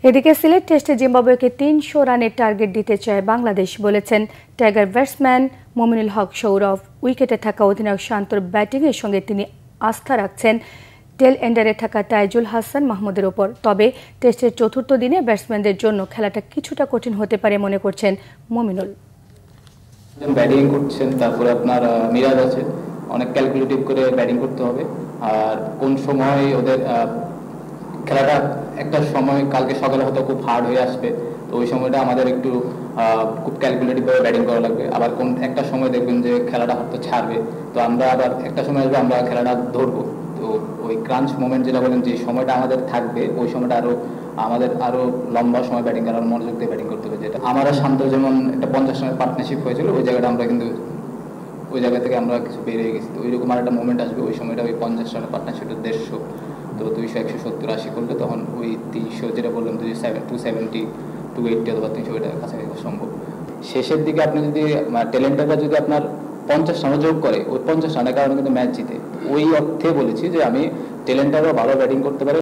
এদিকে সিলেট টেস্টে জিম্বাবুয়েকে ৩০০ রানের টার্গেট দিতে চায় বাংলাদেশ, বলেছেন টাইগার ব্যাটসম্যান মুমিনুল হক সৌরভ। উইকেটে থাকা অধিনায়ক শান্তর ব্যাটিংয়ের সঙ্গে তিনি আস্থা রাখছেন টেল এন্ডারে থাকা তাইজুল হাসান মাহমুদের ওপর। তবে টেস্টের চতুর্থ দিনে ব্যাটসম্যানদের জন্য খেলাটা কিছুটা কঠিন হতে পারে মনে করছেন মুমিনুল। ব্যাটিং করছেন, তারপরে আপনার মিরাজ আছে, অনেক ক্যালকুলেটিভ করে ব্যাটিং করতে হবে। আর কোন সময় ওদের খেলাটা একটা সময় কালকে সকালে হয়তো খুব হার্ড হয়ে আসবে, তো ওই সময়টা আমাদের একটু খুব ক্যালকুলেটিভভাবে ব্যাটিং করা লাগবে। আবার কোন একটা সময় দেখবেন যে খেলাটা হয়তো ছাড়বে, তো আমরা আবার একটা সময় আসবে আমরা খেলাটা ধরবো। তো ওই ক্রাঞ্চ মোমেন্ট যেটা বলেন, যে সময়টা আমাদের থাকবে ওই সময়টা আমাদের আরো লম্বা সময় ব্যাটিং করার মনোযোগ দিয়ে ব্যাটিং করতে হবে। যেটা আমরা শান্ত যেমন একটা 50 রানের পার্টনারশিপ হয়েছিল, ওই জায়গাটা আমরা কিন্তু ওই জায়গা থেকে আমরা কিছু বেরিয়ে গেছি। তো ওইরকম আর একটা মোমেন্ট আসবে, ওই সময়টা ওই 50 রানের পার্টনারশিপটা 150, তো 200, 170, 80 করলে তখন ওই 300 যেটা বললাম 270, 280 অথবা 300 এটার কাছাকাছি সম্ভব। শেষের দিকে আপনি যদি ট্যালেন্টাররা যদি আপনার 50 রানও যোগ করে, ওই 50 রানের কারণে কিন্তু ম্যাচ জিতে। ওই অর্থে বলেছি যে আমি ট্যালেন্টারও ভালো ব্যাটিং করতে পারে।